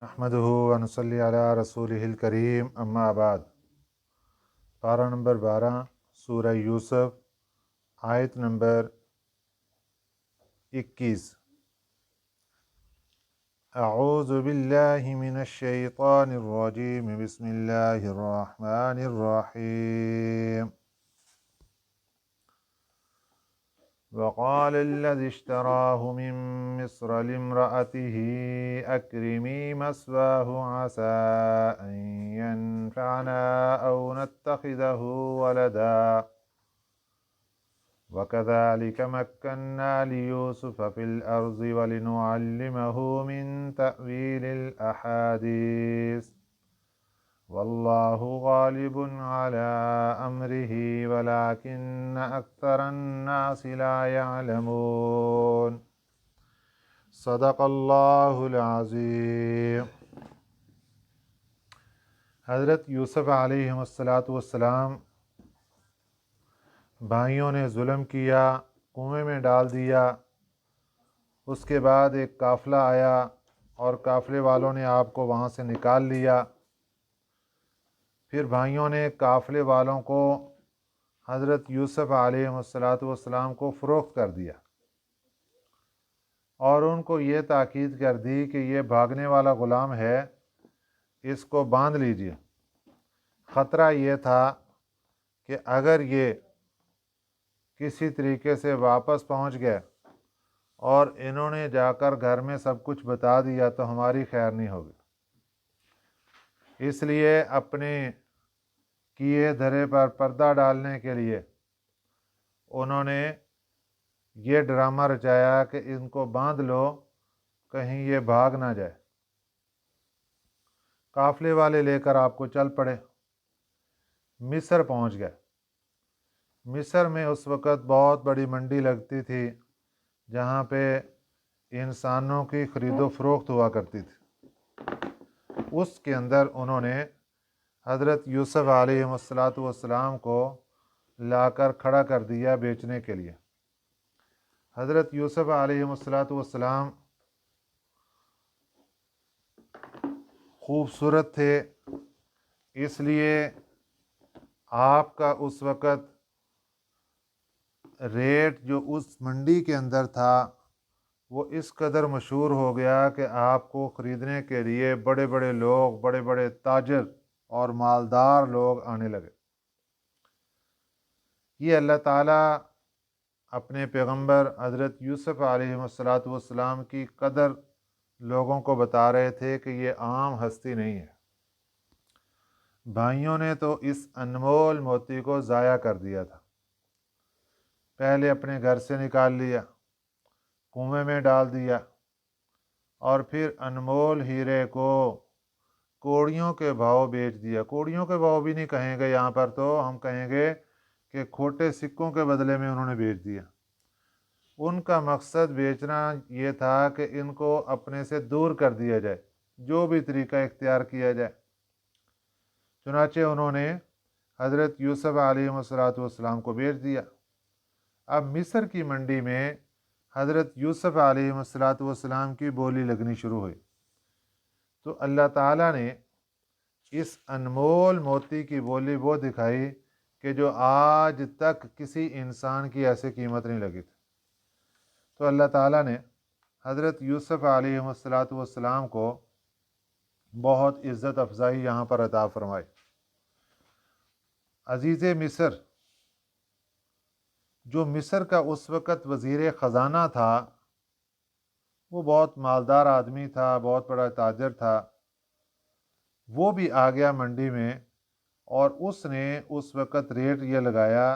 احمدہ و نصلی علی رسولہ الکریم اما بعد۔ پارہ نمبر 12 سورہ یوسف، آیت نمبر 21۔ اعوذ باللہ من الشیطان الرجیم، بسم اللہ الرحمن الرحیم۔ وقال الذي اشتراه من مصر لامرأته أكرمي مثواه عسى أن ينفعنا أو نتخذه ولدا وكذلك مكنا ليوسف في الأرض ولنعلمه من تأويل الأحاديث والله غالب على أمره ولكن أكثر الناس لا يعلمون۔ صدق اللہ العظیم۔ حضرت یوسف علیہ السلام بھائیوں نے ظلم کیا، کنویں میں ڈال دیا۔ اس کے بعد ایک قافلہ آیا اور قافلے والوں نے آپ کو وہاں سے نکال لیا۔ پھر بھائیوں نے قافلے والوں کو حضرت یوسف علیہ السلام کو فروخت کر دیا اور ان کو یہ تاکید کر دی کہ یہ بھاگنے والا غلام ہے، اس کو باندھ لیجیے۔ خطرہ یہ تھا کہ اگر یہ کسی طریقے سے واپس پہنچ گئے اور انہوں نے جا کر گھر میں سب کچھ بتا دیا تو ہماری خیر نہیں ہوگی، اس لیے اپنے کیے دھرے پر پردہ ڈالنے کے لیے انہوں نے یہ ڈرامہ رچایا کہ ان کو باندھ لو، کہیں یہ بھاگ نہ جائے۔ قافلے والے لے کر آپ کو چل پڑے، مصر پہنچ گئے۔ مصر میں اس وقت بہت بڑی منڈی لگتی تھی جہاں پہ انسانوں کی خرید و فروخت ہوا کرتی تھی۔ اس کے اندر انہوں نے حضرت یوسف علیہ السلام کو لا کر کھڑا کر دیا بیچنے کے لیے۔ حضرت یوسف علیہ السلام خوبصورت تھے، اس لیے آپ کا اس وقت ریٹ جو اس منڈی کے اندر تھا وہ اس قدر مشہور ہو گیا کہ آپ کو خریدنے کے لیے بڑے بڑے لوگ، بڑے بڑے تاجر اور مالدار لوگ آنے لگے۔ یہ اللہ تعالیٰ اپنے پیغمبر حضرت یوسف علیہ السلام کی قدر لوگوں کو بتا رہے تھے کہ یہ عام ہستی نہیں ہے۔ بھائیوں نے تو اس انمول موتی کو ضائع کر دیا تھا۔ پہلے اپنے گھر سے نکال لیا، کنویں میں ڈال دیا، اور پھر انمول ہیرے کو کوڑیوں کے بھاؤ بیچ دیا۔ کوڑیوں کے بھاؤ بھی نہیں کہیں گے یہاں پر، تو ہم کہیں گے کہ کھوٹے سکوں کے بدلے میں انہوں نے بیچ دیا۔ ان کا مقصد بیچنا یہ تھا کہ ان کو اپنے سے دور کر دیا جائے، جو بھی طریقہ اختیار کیا جائے۔ چنانچہ انہوں نے حضرت یوسف علیہ السلام کو بیچ دیا۔ اب مصر کی منڈی میں حضرت یوسف علیہ السلام کی بولی لگنی شروع ہوئی، تو اللہ تعالیٰ نے اس انمول موتی کی بولی وہ دکھائی کہ جو آج تک کسی انسان کی ایسی قیمت نہیں لگی تھی۔ تو اللہ تعالیٰ نے حضرت یوسف علیہ السلام کو بہت عزت افزائی یہاں پر عطا فرمائی۔ عزیز مصر، جو مصر کا اس وقت وزیر خزانہ تھا، وہ بہت مالدار آدمی تھا، بہت بڑا تاجر تھا۔ وہ بھی آ گیا منڈی میں، اور اس نے اس وقت ریٹ یہ لگایا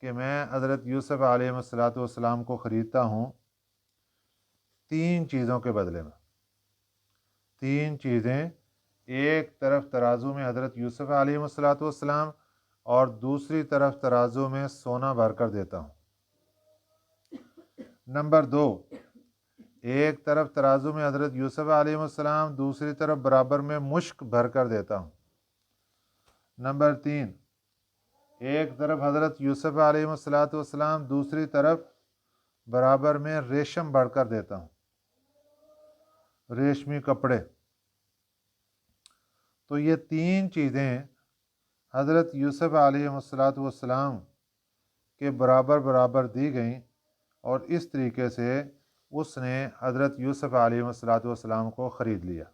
کہ میں حضرت یوسف علیہ السلام کو خریدتا ہوں 3 چیزوں کے بدلے میں۔ 3 چیزیں، ایک طرف ترازو میں حضرت یوسف علیہ السلام اور دوسری طرف ترازو میں سونا بھر کر دیتا ہوں۔ نمبر 2، ایک طرف ترازو میں حضرت یوسف علیہ السلام، دوسری طرف برابر میں مشک بھر کر دیتا ہوں۔ نمبر 3، ایک طرف حضرت یوسف علیہ السلام، دوسری طرف برابر میں ریشم بڑھ کر دیتا ہوں، ریشمی کپڑے۔ तो ये तीन चीज़ें हज़रत यूसुफ़ अलैहिस्सलाम के बराबर बराबर दी गईं और इस तरीके से उसने हज़रत यूसुफ़ अलैहिस्सलाम को ख़रीद लिया।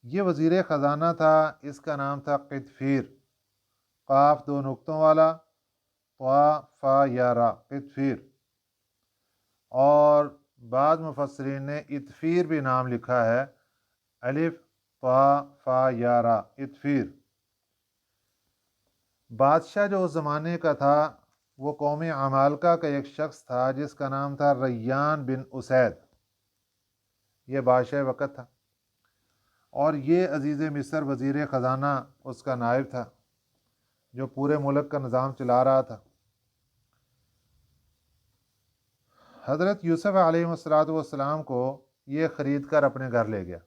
ये वज़ीर ख़ज़ाना था, इसका नाम था क़ितफ़ीर, क़ाफ़ दो नुक्तों वाला, क़ा फ़ा या रा, क़ितफ़ीर। और बाद मुफ़स्सिरीन ने इत्फ़ीर भी नाम लिखा है, अलिफ ता फ़ा या रा, इत्फ़ीर। बादशाह जो उस ज़माने का था वो कौम अमालका का एक शख्स था जिसका नाम था रैयान बिन उसैद। ये बादशाह वक़्त था और ये अज़ीज़ मिस्र वज़ीर ख़ज़ाना उसका नायब था जो पूरे मुल्क का निज़ाम चला रहा था। हज़रत यूसुफ़ अलैहिस्सलाम को ये ख़रीद कर अपने घर ले गया।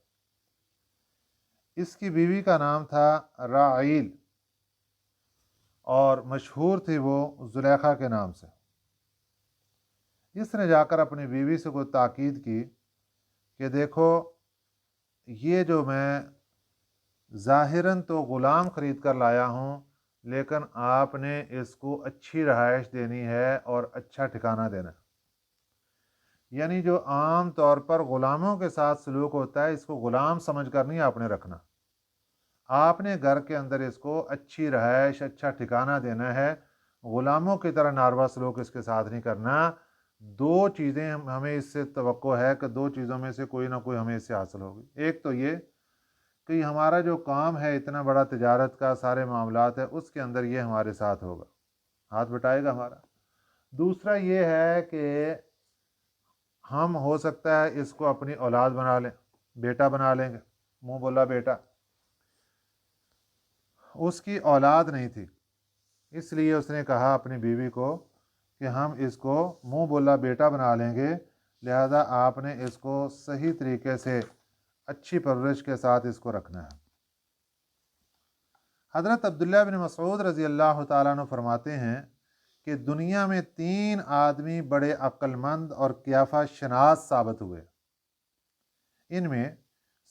इसकी बीवी का नाम था राईल और मशहूर थी वो ज़ुलेखा के नाम से। इसने जाकर अपनी बीवी से कोई ताकीद की कि देखो, ये जो मैं ज़ाहिरन तो ग़ुलाम ख़रीद कर लाया हूँ, लेकिन आपने इसको अच्छी रहाइश देनी है और अच्छा ठिकाना देना। यानी जो आम तौर पर ग़ुलामों के साथ सलूक होता है, इसको ग़ुलाम समझ कर नहीं आपने रखना। आपने घर के अंदर इसको अच्छी रहाइश, अच्छा ठिकाना देना है। ग़ुलामों की तरह नारवा सलूक इसके साथ नहीं करना। दो चीज़ें हमें इससे तवक्को है कि दो चीज़ों में से कोई ना कोई हमें इससे हासिल होगी। एक तो ये कि हमारा जो काम है, इतना बड़ा तिजारत का सारे मामलात है, उसके अंदर ये हमारे साथ होगा, हाथ बटाएगा हमारा। दूसरा ये है कि हम हो सकता है इसको अपनी औलाद बना लें, बेटा बना लेंगे, मुँह बोला बेटा। उसकी औलाद नहीं थी, इसलिए उसने कहा अपनी बीवी को कि हम इसको मुँह बोला बेटा बना लेंगे, लिहाजा आपने इसको सही तरीके से अच्छी परवरिश के साथ इसको रखना है। हज़रत अब्दुल्लाह बिन मसऊद रज़ी अल्लाह तआला अन्हु फरमाते हैं कि दुनिया में तीन आदमी बड़े अक्लमंद और क़ियाफ़ा शनास साबित हुए। इनमें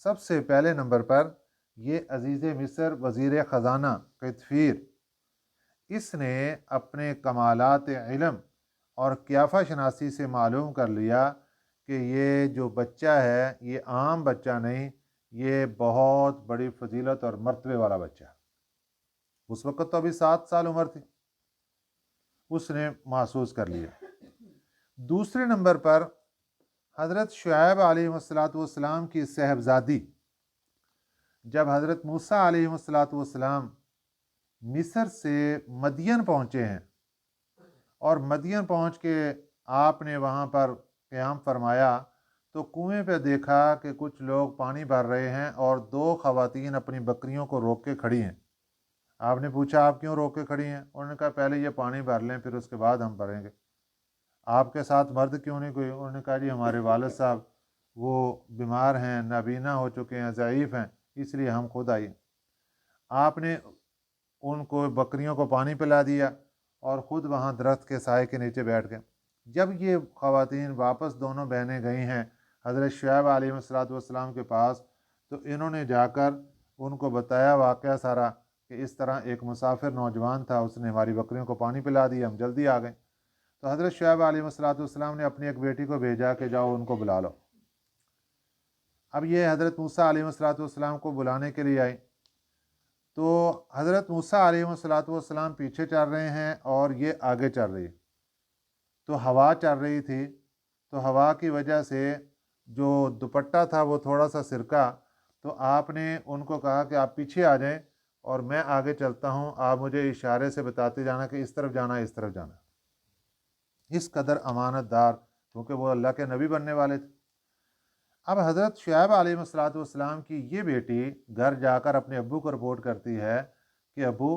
सबसे पहले नंबर पर ये अज़ीज़ मिस्र वज़ीर ख़ज़ाना क़ितफ़ीर, इसने अपने कमालात इल्म और क़ियाफ़ा शनासी से मालूम कर लिया कि ये जो बच्चा है ये आम बच्चा नहीं, ये बहुत बड़ी फजीलत और मर्तबे वाला बच्चा है। उस वक़्त तो अभी 7 साल उम्र थी, उसने महसूस कर लिया। दूसरे नंबर पर हज़रत शुएब अलैहिस्सलाम की साहबजादी, जब हज़रत मूसा अलैहिस्सलाम मिस्र से मदियन पहुँचे हैं और मदियन पहुँच के आपने वहाँ पर क़याम फरमाया तो कुएं पे देखा कि कुछ लोग पानी भर रहे हैं और दो ख़वातीन अपनी बकरियों को रोक के खड़ी हैं। आपने पूछा आप क्यों रोक के खड़ी हैं? उन्होंने कहा पहले ये पानी भर लें, फिर उसके बाद हम भरेंगे। आपके साथ मर्द क्यों नहीं कोई? उन्होंने कहा जी हमारे वालिद साहब वो बीमार हैं, नाबीना हो चुके हैं, ज़ईफ़ हैं, इसलिए हम खुद आए। आपने उनको बकरियों को पानी पिला दिया और ख़ुद वहाँ दरख्त के साए के नीचे बैठ गए। जब ये ख़वातीन वापस दोनों बहनें गई हैं हज़रत शुएब अलैहिस्सलाम के पास, तो इन्होंने जाकर उनको बताया वाक़या सारा कि इस तरह एक मुसाफिर नौजवान था, उसने हमारी बकरियों को पानी पिला दिया, हम जल्दी आ गए। तो हज़रत शुएब अलैहिस्सलाम ने अपनी एक बेटी को भेजा कि जाओ उनको बुला लो। अब ये हज़रत मूसा अलैहिस्सलाम को बुलाने के लिए आई, तो हज़रत मूसा अलैहिस्सलाम पीछे चल रहे हैं और ये आगे चल रही। तो हवा चल रही थी, तो हवा की वजह से जो दुपट्टा था वो थोड़ा सा सिरका, तो आपने उनको कहा कि आप पीछे आ जाएं और मैं आगे चलता हूं, आप मुझे इशारे से बताते जाना कि इस तरफ जाना, इस तरफ जाना। इस कदर अमानतदार, क्योंकि वो अल्लाह के नबी बनने वाले थे। अब हज़रत शुएब अलैहिस्सलाम की ये बेटी घर जाकर अपने अब्बू को रिपोर्ट करती है कि अब्बू,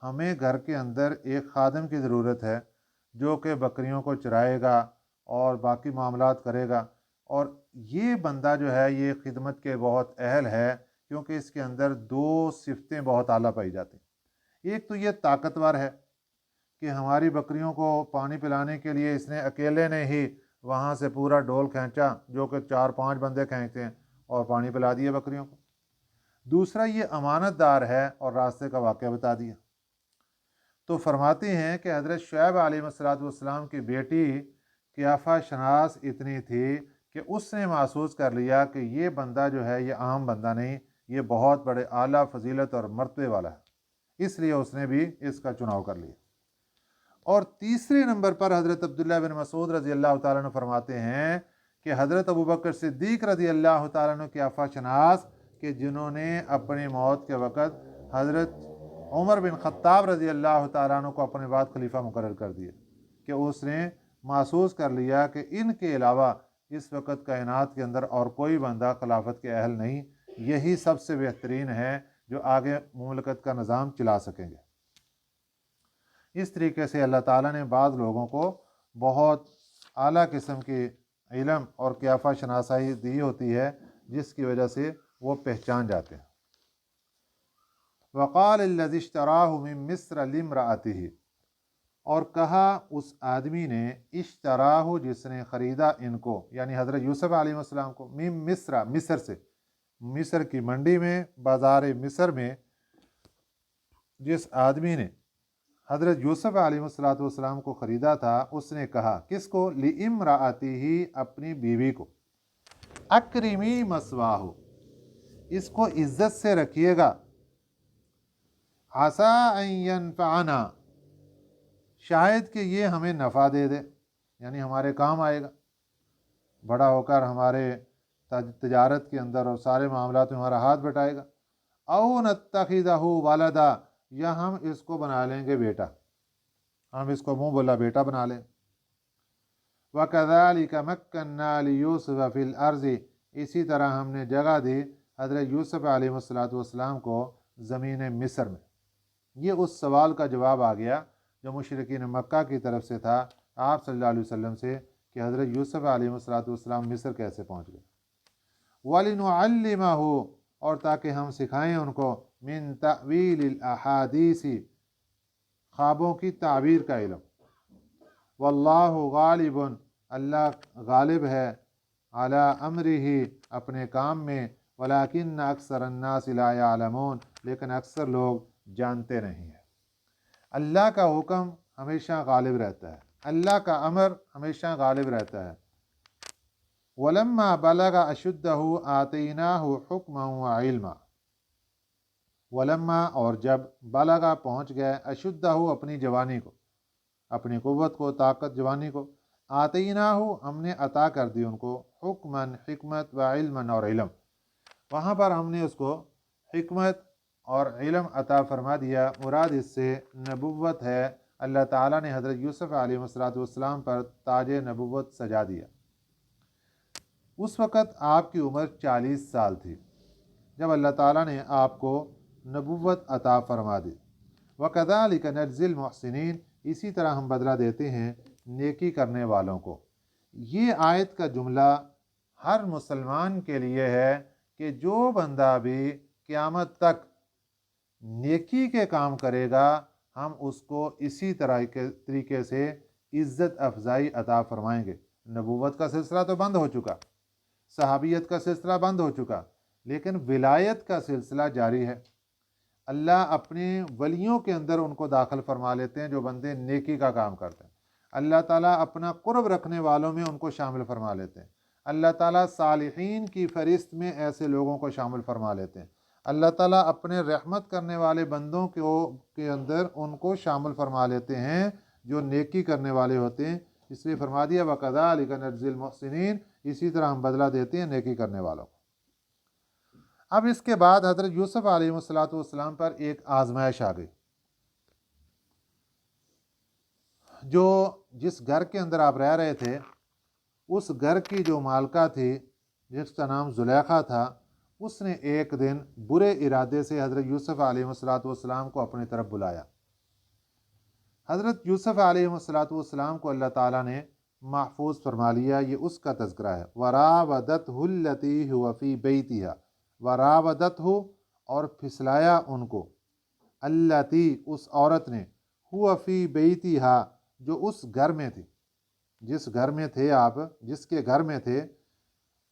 हमें घर के अंदर एक खादम की ज़रूरत है जो कि बकरियों को चराएगा और बाकी मामलात करेगा, और ये बंदा जो है ये खिदमत के बहुत अहल है, क्योंकि इसके अंदर दो सिफतें बहुत आला पाई जाती। एक तो ये ताकतवर है कि हमारी बकरियों को पानी पिलाने के लिए इसने अकेले ने ही वहाँ से पूरा डोल खींचा जो कि 4-5 बंदे खींचते हैं और पानी पिला दिए बकरियों को। दूसरा ये अमानतदार है और रास्ते का वाक़या बता दिया। तो फरमाते हैं कि हज़रत शुएब अलैहिस्सलाम की बेटी क़ियाफ़ा शनास इतनी थी कि उसने महसूस कर लिया कि ये बंदा जो है ये आम बंदा नहीं, ये बहुत बड़े आला फजीलत और मर्तबे वाला है, इसलिए उसने भी इसका चुनाव कर लिया। और तीसरे नंबर पर हज़रत अब्दुल्लाह बिन मसूद रज़ी अल्लाह तआला अन्हु फरमाते हैं कि हज़रत अबू बकर सिद्दीक़ रज़ी अल्लाह तआला अन्हु क़ियाफ़ा शनास कि जिन्होंने अपनी मौत के वक़्त हज़रत उमर बिन ख़त्ताब रज़ी अल्लाह तआला अन्हु को अपने बाद खलीफा मुकर्रर कर दिया, कि उसने महसूस कर लिया कि इनके अलावा इस वक़्त कायनात के अंदर और कोई बंदा खिलाफत के अहल नहीं, यही सबसे बेहतरीन है जो आगे मुमलकत का निज़ाम चला सकेंगे। इस तरीके से अल्लाह ताला ने बाज़ लोगों को बहुत आला किस्म की इल्म और क़ियाफ़ा शनासाई दी होती है, जिसकी वजह से वो पहचान जाते हैं। वक़ाल लज़ी इश्तराहु मिन मिस्र लिम्रअतिही, और कहा उस आदमी ने, इश्तराहु जिसने ख़रीदा इनको, यानी हज़रत यूसुफ़ अलैहिस्सलाम को, मिन मिस्र मिस्र से, मिस्र की मंडी में, बाज़ार मिस्र में जिस आदमी ने हज़रत यूसुफ़ अलैहिस्सलाम को ख़रीदा था, उसने कहा किसको, लिइम्रअतिही अपनी बीवी को, अक्रिमी मस्वाहु इसको इज़्ज़त से रखिएगा, आसा अन यनफ़अना शायद कि ये हमें नफ़ा दे दे, यानी हमारे काम आएगा, बड़ा होकर हमारे तजारत के अंदर और सारे मामलात में हमारा हाथ बटाएगा। औ नत्तखिज़हु वलदा, या हम इसको बना लेंगे बेटा, हम इसको मुँह बोला बेटा बना लें। वकज़ालिक मक्कन्ना लियूसुफ़ फ़िल अर्ज़ि, इसी तरह हमने जगह दी हज़रत यूसुफ़ अलैहिस्सलाम को ज़मीन मिस्र में। ये उस सवाल का जवाब आ गया जो मुशरिकीन मक्का की तरफ से था आप सल्लल्लाहु अलैहि वसल्लम से, कि हज़रत यूसुफ़ अलैहिस्सलाम मिस्र कैसे पहुँच गए। वलिनुअल्लिमहु, और ताकि हम सिखाएं उनको, मिन तअवीलिल अहादीसी ख्वाबों की ताबीर का इल्म। वल्लाहु गालिबुन, अल्लाह गालिब है, अला अमरिही अपने काम में, वलाकिन्न अक्सरन्नास ला यअलमून लेकिन अक्सर लोग जानते नहीं हैं। अल्लाह का हुक्म हमेशा गालिब रहता है, अल्लाह का अमर हमेशा गालिब रहता है। वलम्मा बलगा अशुद्धहु आतैनाहु हुक्मन व इल्मा, वलम्मा और जब, बलगा पहुँच गए, अशुद्धहु अपनी जवानी को, अपनी कुव्वत को, ताकत जवानी को, आतैनाहु हमने अता कर दी उनको, हुक्मन हिकमत व इल्मन और इल्म, वहाँ पर हमने उसको हिकमत और इल्म अता फरमा दिया। मुराद इससे नबुव्वत है, अल्लाह ताला ने हज़रत यूसुफ़ अलैहिस्सलाम पर ताज नबुव्वत सजा दिया। उस वक़्त आपकी उम्र 40 साल थी जब अल्लाह ताला ने आपको नबुव्वत अता फरमा दी। वकज़ालिक नज्ज़िल मुहसिनीन, इसी तरह हम बदला देते हैं नेकी करने वालों को। ये आयत का जुमला हर मुसलमान के लिए है कि जो बंदा भी क़यामत तक नेकी के काम करेगा, हम उसको इसी तरह के तरीके से इज़्ज़त अफजाई अता फरमाएंगे। नबूवत का सिलसिला तो बंद हो चुका, सहाबियत का सिलसिला बंद हो चुका, लेकिन विलायत का सिलसिला जारी है। अल्लाह अपने वलियों के अंदर उनको दाखिल फरमा लेते हैं जो बंदे नेकी का काम करते हैं। अल्लाह ताला अपना कुर्ब रखने वालों में उनको शामिल फरमा लेते हैं। अल्लाह ताला सालिहीन की फहरिस्त में ऐसे लोगों को शामिल फरमा लेते हैं। अल्लाह ताला अपने रहमत करने वाले बंदों के अंदर उनको शामिल फरमा लेते हैं जो नेकी करने वाले होते हैं। इसलिए फरमा दिया वकज़ालिक नज्ज़िल मुहसिनीन, इसी तरह हम बदला देते हैं नेकी करने वालों को। अब इसके बाद हज़रत यूसुफ़ अलैहिस्सलाम पर एक आजमाइश आ गई। जो जिस घर के अंदर आप रह रहे थे, उस घर की जो मालका थी जिसका नाम ज़ुलेखा था, उसने एक दिन बुरे इरादे से हज़रत यूसुफ़ अलैहिस्सलाम को अपनी तरफ बुलाया। हज़रत यूसुफ़ अलैहिस्सलाम को अल्लाह ताला ने महफूज फरमा लिया। ये उसका तज़किरा है। वरावदतहु लती हुवा फ़ी बैतिहा, वरावदतहु और फिसलाया उनको, अल्लती उस औरत ने, हुवा फ़ी बैतिहा जो उस घर में थी, जिस घर में थे आप, जिसके घर में थे,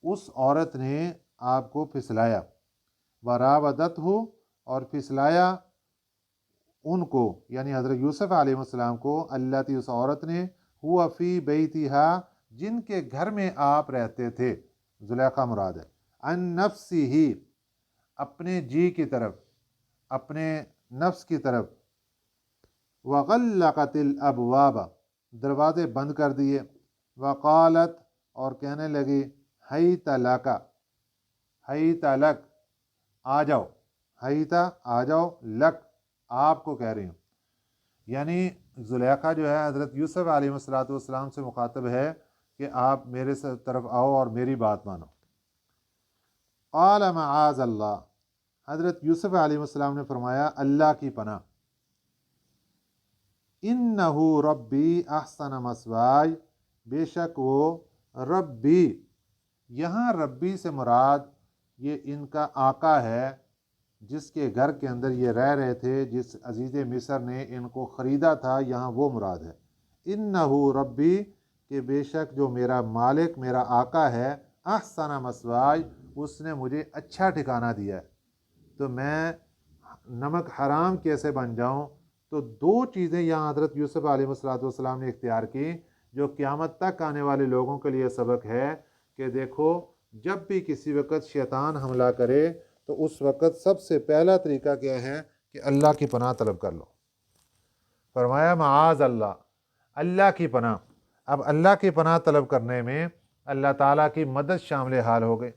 उस औरत ने आपको फिसलाया। वरावदत हो, और फिसलाया उनको यानी हज़रत यूसुफ अलैहिस्सलाम को, अल्लती उस औरत ने, हुआ फ़ी बैतिहा जिनके घर में आप रहते थे, जुलेखा मुराद है, अन नफ्सिही अपने जी की तरफ, अपने नफ्स की तरफ, वग़ल्लक़तिल अबवाब दरवाज़े बंद कर दिए, वक़ालत और कहने लगी, हैत लका, हैत लक आ जाओ, हैता आ जाओ, लक आपको कह रही हूँ। यानी जुलेखा जो है हज़रत यूसुफ अलैहिस्सलाम से मुखातब है कि आप मेरे तरफ आओ और मेरी बात मानो। क़ाल मआज़ अल्लाह, हज़रत यूसुफ अलैहिस्सलाम ने फरमाया अल्लाह की पनाह, इन्नहु रब्बी अहसन मस्वाय, बेशक वो रब्बी, यहाँ रब्बी से मुराद ये इनका आका है जिसके घर के अंदर ये रह रहे थे, जिस अजीज़ मिस्र ने इनको ख़रीदा था, यहाँ वो मुराद है। इन्नहु रब्बी कि बेशक जो मेरा मालिक, मेरा आका है, अहसन मस्वाय उसने मुझे अच्छा ठिकाना दिया है। तो मैं नमक हराम कैसे बन जाऊँ? तो दो चीज़ें यहाँ हज़रत यूसुफ अलैहिस्सलाम ने इख्तियार की, जो क़यामत तक आने वाले लोगों के लिए सबक है कि देखो, जब भी किसी वक़्त शैतान हमला करे तो उस वक़्त सबसे पहला तरीका क्या है कि अल्लाह की पनाह तलब कर लो। फरमाया मआज़ अल्लाह, अल्लाह की पनाह। अब अल्लाह की पनाह तलब करने में अल्लाह ताला की मदद शामिल हाल हो गई।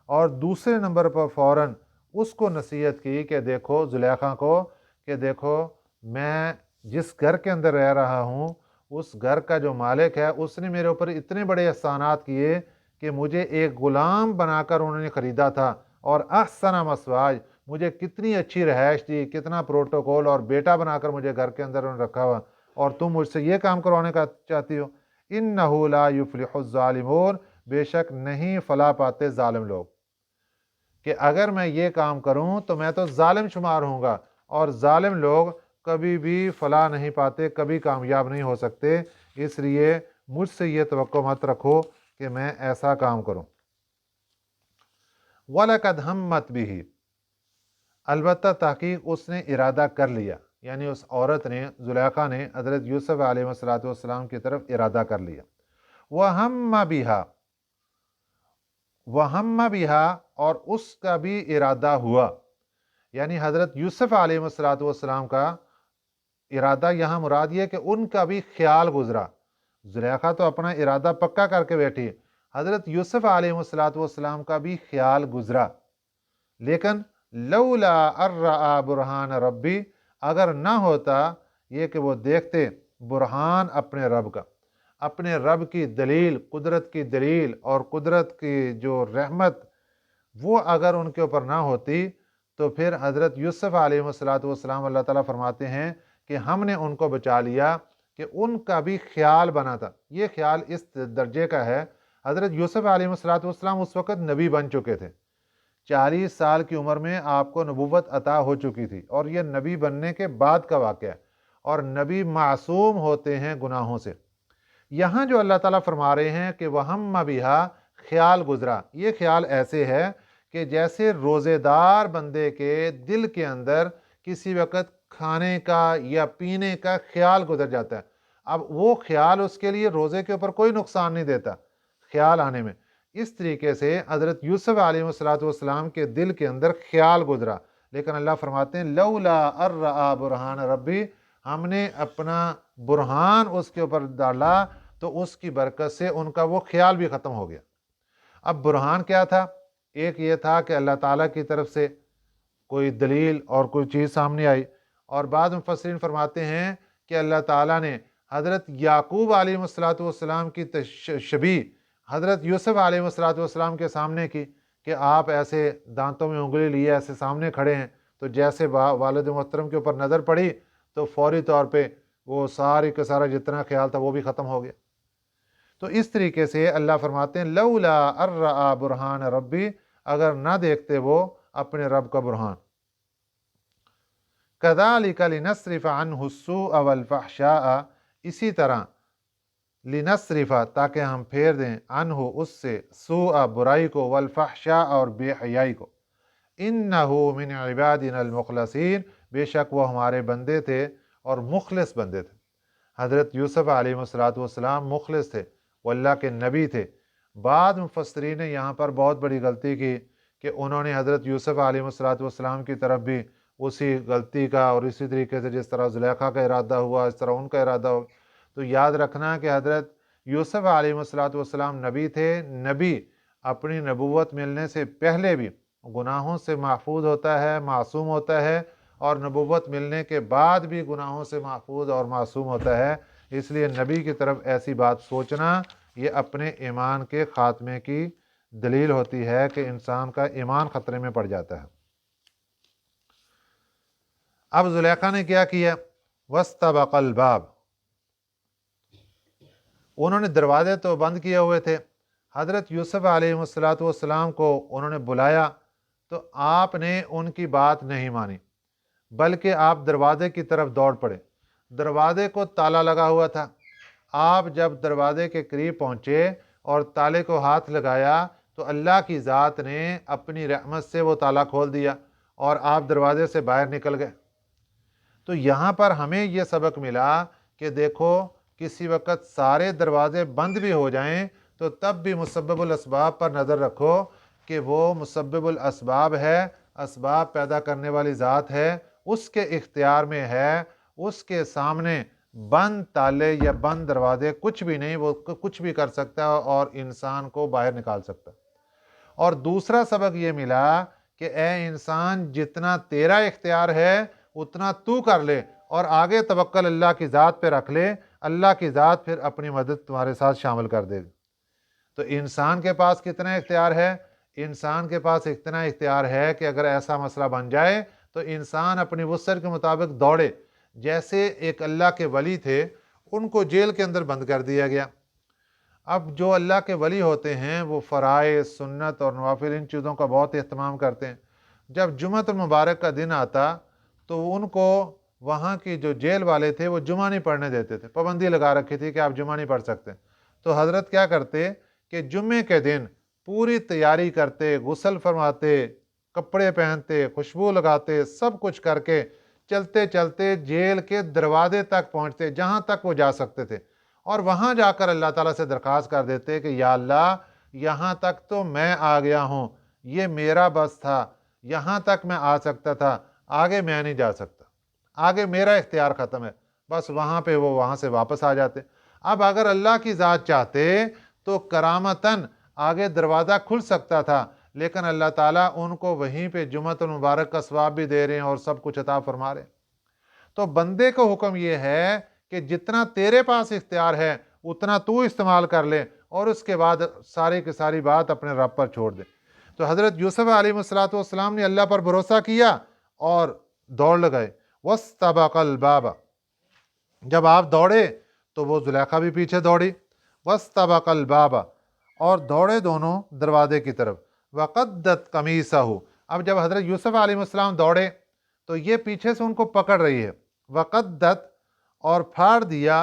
और दूसरे नंबर पर फ़ौरन उसको नसीहत की कि देखो, जुलेखा को, कि देखो मैं जिस घर के अंदर रह रहा हूँ, उस घर का जो मालिक है उसने मेरे ऊपर इतने बड़े एहसानात किए कि मुझे एक ग़ुलाम बनाकर उन्होंने ख़रीदा था, और अहसन मस्वाज मुझे कितनी अच्छी रहायश दी, कितना प्रोटोकॉल, और बेटा बनाकर मुझे घर के अंदर उन्होंने रखा हुआ, और तुम मुझसे ये काम करवाने का चाहती हो। इन्नहु ला युफ्लिहुज़ ज़ालिमून, बेशक नहीं फला पाते जालिम लोग, कि अगर मैं ये काम करूं तो मैं तो जालिम शुमार होऊंगा, और जालिम लोग कभी भी फला नहीं पाते, कभी कामयाब नहीं हो सकते। इसलिए मुझसे ये तवक्को मत रखो कि मैं ऐसा काम करूं। वलकद हम्मत बिही, अलबत्ता ताकीक उसने इरादा कर लिया, यानी उस औरत ने, जुलेखा ने हज़रत यूसुफ अलैहिस्सलाम की तरफ इरादा कर लिया। वहम्मा बिहा और उसका भी इरादा हुआ, यानी हज़रत यूसुफ अलैहिस्सलाम का इरादा यहाँ मुराद ये कि उनका भी ख्याल गुजरा। जुलेखा तो अपना इरादा पक्का करके बैठी, हज़रत यूसुफ अलैहिस्सलाम का भी ख्याल गुजरा। लेकिन लौला अर्रा बुरहान रब्बी, अगर ना होता ये कि वो देखते बुरहान अपने रब का, अपने रब की दलील, कुदरत की दलील और कुदरत की जो रहमत, वो अगर उनके ऊपर ना होती तो फिर हज़रत यूसुफ अलैहिस्सलाम, अल्लाह ताला फरमाते हैं कि हमने उनको बचा लिया कि उनका भी ख्याल बना था। ये ख्याल इस दर्जे का है, हज़रत यूसुफ अलैहिस्सलाम उस वक़्त नबी बन चुके थे, 40 साल की उम्र में आपको नबूवत अता हो चुकी थी, और यह नबी बनने के बाद का वाक़या है, और नबी मासूम होते हैं गुनाहों से। यहाँ जो अल्लाह ताला फरमा रहे हैं कि वहम्मा बिहा, ख्याल गुजरा, ये ख्याल ऐसे है कि जैसे रोज़ेदार बंदे के दिल के अंदर किसी वक़्त खाने का या पीने का ख्याल गुजर जाता है, अब वो ख्याल उसके लिए रोज़े के ऊपर कोई नुकसान नहीं देता ख्याल आने में। इस तरीके से हज़रत यूसुफ अलैहिस्सलाम के दिल के अंदर ख्याल गुजरा, लेकिन अल्लाह फरमाते हैं लौला अर्रा बुरहान रब्बी, हमने अपना बुरहान उसके ऊपर डाला तो उसकी बरकत से उनका वो ख्याल भी ख़त्म हो गया। अब बुरहान क्या था? एक ये था कि अल्लाह ताला की तरफ से कोई दलील और कोई चीज़ सामने आई, और बाद मुफस्सिरीन फरमाते हैं कि अल्लाह ताला ने हज़रत याकूब अलैहिस्सलाम की तशबीह हज़रत यूसुफ अलैहिस्सलाम के सामने की, कि आप ऐसे दांतों में उंगली लिए ऐसे सामने खड़े हैं, तो जैसे वालिद मोहतरम के ऊपर नज़र पड़ी तो फौरी तौर पे वो सारी का सारा जितना ख्याल था वो भी ख़त्म हो गया। तो इस तरीके से अल्लाह फरमाते हैं लौला अर्रा बुरहान रब्बी, अगर ना देखते वो अपने रब का बुरहान। कज़ालिका लिनस्रिफ़ अन्हु स्सूअ वल फ़हशाअ, इसी तरह लिनस्रिफ़ा, ताकि हम फेर दें, अन्हु उससे, सूअ बुराई को, वल फ़हशा और बेहयाई को। इन्नहु मिन इबादिना अल-मुखलसीन, बेशक वो हमारे बंदे थे और मुखलिस बंदे थे। हज़रत यूसुफ अलैहिस्सलाम मुखलिस थे, वो अल्लाह के नबी थे। बाद मुफस्सिरीन ने यहाँ पर बहुत बड़ी गलती की कि उन्होंने हज़रत यूसुफ अलैहिस्सलाम की तरफ भी उसी गलती का और इसी तरीके से जिस तरह ज़ुलेखा का इरादा हुआ इस तरह उनका इरादा हो। तो याद रखना कि हज़रत यूसुफ अलैहिस्सलाम नबी थे। नबी अपनी नबूवत मिलने से पहले भी गुनाहों से महफूज होता है, मासूम होता है, और नबूवत मिलने के बाद भी गुनाहों से महफूज और मासूम होता है। इसलिए नबी की तरफ ऐसी बात सोचना ये अपने ईमान के ख़ात्मे की दलील होती है कि इंसान का ईमान ख़तरे में पड़ जाता है। अब ज़ुलेखा ने क्या किया? वस्तबक़ल बाब, उन्होंने दरवाजे तो बंद किए हुए थे। हज़रत यूसुफ अलैहिस्सलाम को उन्होंने बुलाया तो आपने उनकी बात नहीं मानी, बल्कि आप दरवाजे की तरफ दौड़ पड़े। दरवाजे को ताला लगा हुआ था। आप जब दरवाजे के करीब पहुँचे और ताले को हाथ लगाया तो अल्लाह की ज़ात ने अपनी रहमत से वो ताला खोल दिया और आप दरवाजे से बाहर निकल गए। तो यहाँ पर हमें ये सबक मिला कि देखो, किसी वक़्त सारे दरवाजे बंद भी हो जाएं तो तब भी मुसब्बिबुल असबाब पर नज़र रखो कि वो मुसब्बिबुल असबाब है, असबाब पैदा करने वाली ज़ात है, उसके इख्तियार में है। उसके सामने बंद ताले या बंद दरवाजे कुछ भी नहीं, वो कुछ भी कर सकता है और इंसान को बाहर निकाल सकता है। और दूसरा सबक ये मिला कि ए इंसान, जितना तेरा इख्तियार है उतना तू कर ले और आगे तवक्कल अल्लाह की ज़ात पे रख ले। अल्लाह की ज़ात फिर अपनी मदद तुम्हारे साथ शामिल कर देगी। तो इंसान के पास कितना इख्तियार है? इंसान के पास इतना इख्तियार है कि अगर ऐसा मसला बन जाए तो इंसान अपनी वुसअत के मुताबिक दौड़े। जैसे एक अल्लाह के वली थे, उनको जेल के अंदर बंद कर दिया गया। अब जो अल्लाह के वली होते हैं वो फ़राइज़, सुन्नत और नवाफिल इन चीज़ों का बहुत एहतमाम करते हैं। जब जुम्मतुल मुबारक का दिन आता तो उनको वहाँ की जो जेल वाले थे वो जुमा नहीं पढ़ने देते थे, पाबंदी लगा रखी थी कि आप जुमा नहीं पढ़ सकते। तो हज़रत क्या करते कि जुम्मे के दिन पूरी तैयारी करते, गुस्ल फरमाते, कपड़े पहनते, खुशबू लगाते, सब कुछ करके चलते चलते जेल के दरवाजे तक पहुँचते जहाँ तक वो जा सकते थे, और वहाँ जाकर अल्लाह ताला से दरख्वास्त कर देते कि या अल्लाह, यहाँ तक तो मैं आ गया हूँ, ये मेरा बस था, यहाँ तक मैं आ सकता था, आगे मैं नहीं जा सकता, आगे मेरा इख्तियार ख़त्म है। बस वहाँ पे वो वहाँ से वापस आ जाते। अब अगर अल्लाह की ज़ात चाहते तो करामतन आगे दरवाज़ा खुल सकता था, लेकिन अल्लाह ताला उनको वहीं पे जुम्मतुल मुबारक का सवाब भी दे रहे हैं और सब कुछ अता फरमा रहे हैं। तो बंदे को हुक्म ये है कि जितना तेरे पास इख्तियार है उतना तू इस्तेमाल कर ले और उसके बाद सारी की सारी बात अपने रब पर छोड़ दे। तो हज़रत यूसुफ अलैहिस्सलाम ने अल्लाह पर भरोसा किया और दौड़ लगाए। वस्तबक़ल बाब, जब आप दौड़े तो वो ज़ुलेखा भी पीछे दौड़ी। वस्तबक़ल बाब, और दौड़े दोनों दरवाजे की तरफ। वक़द्दत कमीसहु, अब जब हज़रत यूसुफ अलैहिस्सलाम दौड़े तो ये पीछे से उनको पकड़ रही है। वक़द्दत, और फाड़ दिया,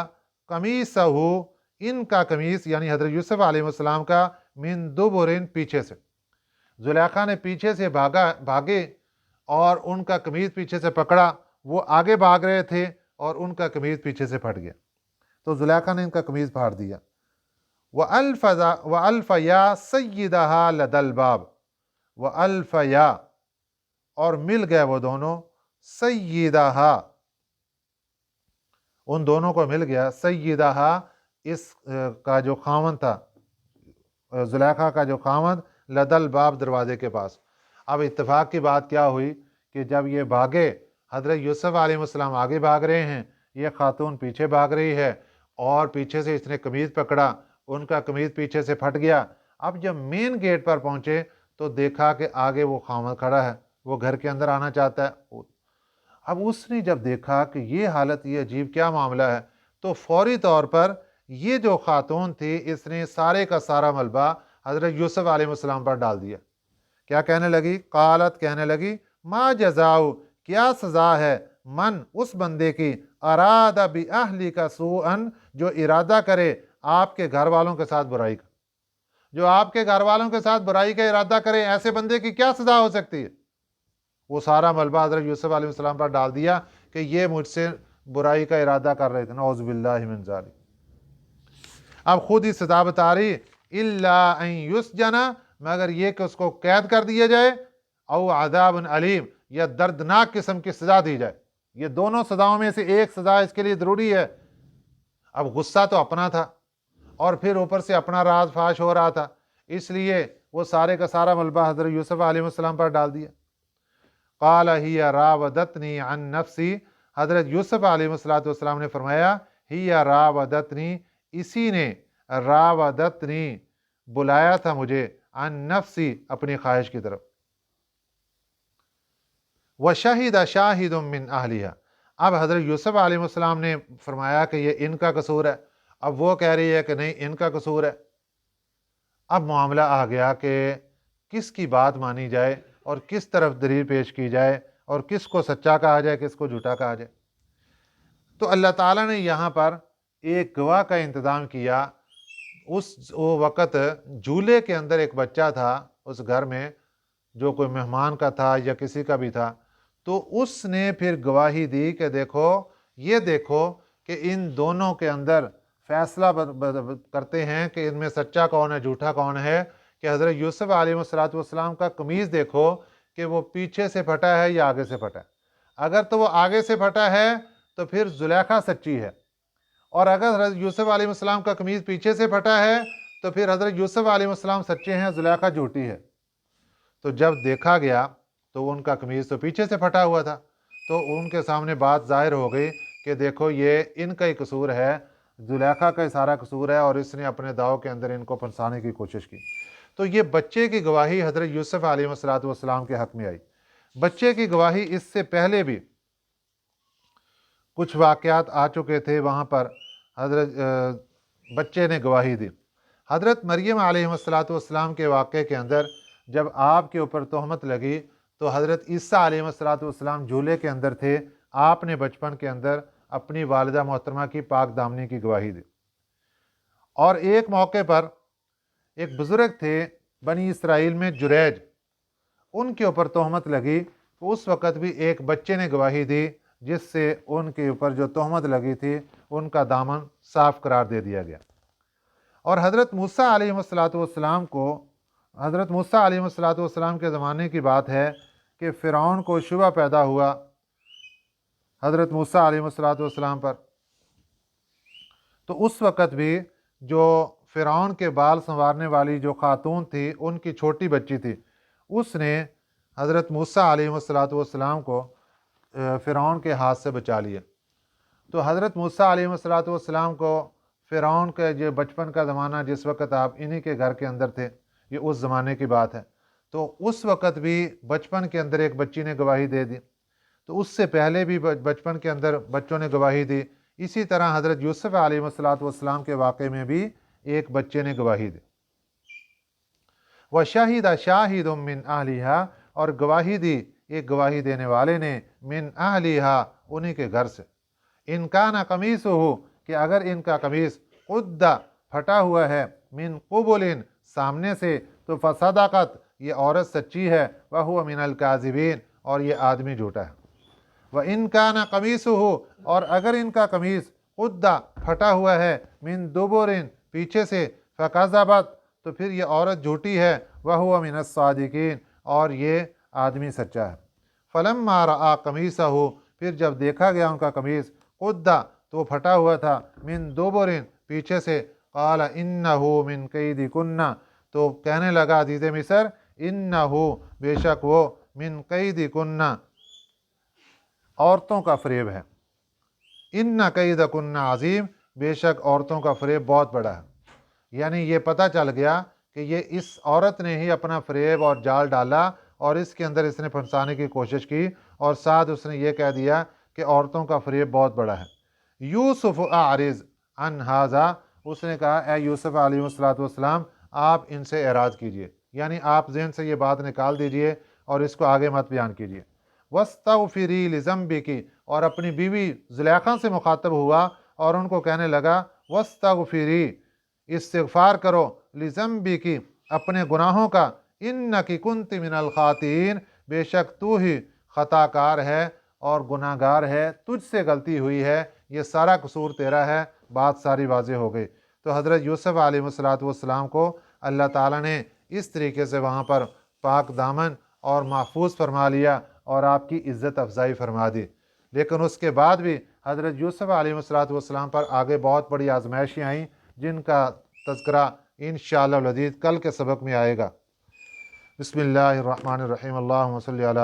कमीसहु, इनका कमीस यानी हज़रत यूसुफ अलैहिस्सलाम का, मिन दुबुरिन, पीछे से। ज़ुलेखा ने पीछे से भागे और उनका कमीज़ पीछे से पकड़ा। वो आगे भाग रहे थे और उनका कमीज़ पीछे से फट गया। तो ज़ुलेखा ने इनका कमीज़ फाड़ दिया। वअल्फ़या सय्यिदहा लदल बाब, वअल्फ़या, और मिल गए वो दोनों, सय्यिदहा, उन दोनों को मिल गया, सय्यिदहा, इस का जो खावंद था, ज़ुलेखा का जो खावंद, लदल बाब, दरवाजे के पास। अब इत्तेफाक की बात क्या हुई कि जब ये भागे, हज़रत यूसुफ अलैहिस्सलाम आगे भाग रहे हैं, ये खातून पीछे भाग रही है और पीछे से इसने कमीज़ पकड़ा, उनका कमीज़ पीछे से फट गया। अब जब मेन गेट पर पहुँचे तो देखा कि आगे वो खामद खड़ा है, वो घर के अंदर आना चाहता है। अब उसने जब देखा कि ये हालत, ये अजीब क्या मामला है, तो फौरी तौर पर ये जो खातून थी इसने सारे का सारा मलबा हज़रत यूसुफ अलैहिस्सलाम पर डाल दिया। क्या कहने लगी? कालत, कहने लगी, मा जज़ाउ, क्या सज़ा है, मन, उस बंदे की, अरादा बि अहली का सूअन, जो इरादा करे आपके घर वालों के साथ बुराई का, जो आपके घर वालों के साथ बुराई का इरादा करे, ऐसे बंदे की क्या सज़ा हो सकती है? वो सारा मलबा हज़रत यूसुफ अलैहिस्सलाम पर डाल दिया कि ये मुझसे बुराई का इरादा कर रहे थे, नऊज़ु बिल्लाहि मिन ज़ालिक। अब खुद ही सजा बता रही, इल्ला अन युस्जना, मगर ये कि उसको कैद कर दिया जाए, औ अज़ाबुन अलीम, या दर्दनाक किस्म की सजा दी जाए। ये दोनों सजाओं में से एक सजा इसके लिए ज़रूरी है। अब गुस्सा तो अपना था और फिर ऊपर से अपना राज फाश हो रहा था, इसलिए वो सारे का सारा मलबा हज़रत यूसुफ अलैहिस्सलाम पर डाल दिया। क़ाल हिया रावदतनी अन नफ्सी, हज़रत यूसुफ अलैहिस्सलाम ने फरमाया, हिया रावदतनी, इसी ने, रावदतनी, बुलाया था मुझे, अन नफ्सी, अपनी ख्वाहिश की तरफ। व शाहिद शाहिदुम मिन अहलिहा, अब हज़रत यूसुफ अलैहिस्सलाम ने फरमाया कि ये इनका कसूर है। अब वो कह रही है कि नहीं, इनका कसूर है। अब मामला आ गया कि किसकी बात मानी जाए और किस तरफ दलील पेश की जाए और किसको सच्चा कहा जाए, किसको झूठा कहा जाए। तो अल्लाह ताला ने यहाँ पर एक गवाह का इंतज़ाम किया। वो वक़्त झूले के अंदर एक बच्चा था उस घर में, जो कोई मेहमान का था या किसी का भी था, तो उसने फिर गवाही दी कि देखो, ये देखो कि इन दोनों के अंदर फैसला करते हैं कि इनमें सच्चा कौन है, झूठा कौन है। कि हज़रत यूसुफ अलैहिस्सलाम का कमीज़ देखो कि वो पीछे से फटा है या आगे से फटा है। अगर तो वो आगे से फटा है तो फिर जुलेखा सच्ची है, और अगर हज़रत यूसुफ अलैहिस्सलाम का कमीज़ पीछे से फटा है तो फिर हज़रत यूसुफ अलैहिस्सलाम सच्चे हैं, जुलेखा झूठी है। तो जब देखा गया तो उनका कमीज़ तो पीछे से फटा हुआ था, तो उनके सामने बात ज़ाहिर हो गई कि देखो ये इनका ही कसूर है, जुलेखा का ही सारा कसूर है, और इसने अपने दाव के अंदर इनको फंसाने की कोशिश की। तो ये बच्चे की गवाही हज़रत यूसुफ अलैहिस्सलाम के हक़ में आई। बच्चे की गवाही इससे पहले भी कुछ वाक़यात आ चुके थे, वहाँ पर हज़रत बच्चे ने गवाही दी। हज़रत मरियम अलैहिस्सलाम के वाक़े के अंदर जब आपके ऊपर तोहमत लगी तो हज़रत ईसा अलैहिस्सलाम झूले के अंदर थे, आपने बचपन के अंदर अपनी वालिदा मोहतरमा की पाक दामनी की गवाही दी। और एक मौके पर एक बुज़ुर्ग थे बनी इसराइल में, जुरैज, उनके ऊपर तोहमत लगी, तो उस वक़्त भी एक बच्चे ने गवाही दी, जिससे उनके ऊपर जो तोहमत लगी थी उनका दामन साफ करार दे दिया गया। और हज़रत मूसा अलैहिस्सलाम को, हज़रत मूसा अलैहिस्सलाम के ज़माने की बात है कि फ़िरौन को शुबा पैदा हुआ हज़रत मूसा अलैहिस्सलाम पर। तो उस वक़्त भी जो फ़िरौन के बाल संवारने वाली जो खातून थी, उनकी छोटी बच्ची थी, उसने हज़रत मूसा अलैहिस्सलाम को फ़िरौन के हाथ से बचा लिया। तो हज़रत मूसा अलैहिस्सलाम को फ़िरौन के जो बचपन का ज़माना, जिस वक़्त आप इन्हीं के घर के अंदर थे, ये उस ज़माने की बात है। तो उस वक़्त भी बचपन के अंदर एक बच्ची ने गवाही दे दी, तो उससे पहले भी बचपन के अंदर बच्चों ने गवाही दी। इसी तरह हज़रत यूसुफ अलैहिस्सलाम के वाक़े में भी एक बच्चे ने गवाही दी। व शाहिद शाहिदुम मिन अहलिहा, और गवाही दी एक गवाही देने वाले ने, मिन अहलिहा, उन्हीं के घर से। इनकाना कमीसुहु, कि अगर इनका कमीज़ कुद्दा, फटा हुआ है, मिन कुबुलिन, सामने से, तो फसदाकत, ये औरत सच्ची है, वह हुवा मिनल काज़िबीन, और ये आदमी झूठा है। व इनकाना कमीसुहु, और अगर इनका कमीज़ कुद्दा, फटा हुआ है, मिन दुबुरिन, पीछे से, फ़कज़बत, तो फिर ये औरत झूठी है, वह हुवा मिनस सादिकीन, और ये आदमी सच्चा है। फलम्मा रआ कमीसहु, फिर जब देखा गया उनका कमीज़ कुद्दा, तो फटा हुआ था, मिन दुबुरिन, पीछे से, क़ाल इन्नहु मिन कैदिकुन्ना, तो कहने लगा अज़ीज़ मिस्र, इन्नहु, बेशक वो, मिन कैदिकुन्ना, औरतों का फ़रेब है। इन्ना कैदकुन्ना अज़ीम, बेशक औरतों का फ़रेब बहुत बड़ा है। यानी ये पता चल गया कि ये इस औरत ने ही अपना फ़रेब और जाल डाला, और इसके अंदर इसने फंसाने की कोशिश की, और साथ उसने ये कह दिया कि औरतों का फ़रेब बहुत बड़ा है। यूसुफ आरिज़ अन हाज़ा, उसने कहा, ए यूसुफ अलैहिस्सलाम, आप इनसे एराज़ कीजिए, यानी आप ज़हन से ये बात निकाल दीजिए और इसको आगे मत बयान कीजिए। वस्तग़फ़िरी लिज़म्बिकी, और अपनी बीवी ज़ुलेखा से मुखातब हुआ और उनको कहने लगा, वस्तग़फ़िरी, इस्तिग़फ़ार करो, लिज़म्बिकी, अपने गुनाहों का, इन्नकी कुन्ति मिनल ख़ातिईन, बेशक तू ही خطا کار ہے اور گناہ گار ہے، تجھ سے غلطی ہوئی ہے، یہ سارا قصور تیرا ہے، بات ساری واضح ہو گئی۔ تو حضرت یوسف علیہ السلام کو اللہ تعالیٰ نے اس طریقے سے وہاں پر پاک دامن اور محفوظ فرما لیا اور آپ کی عزت افزائی فرما دی۔ لیکن اس کے بعد بھی حضرت یوسف علیہ السلام پر آگے بہت بڑی آزمائشیں آئیں، جن کا تذکرہ انشاءاللہ العزیز کل کے سبق میں آئے گا۔ بسم اللہ الرحمن الرحیم، اللہم صلی علی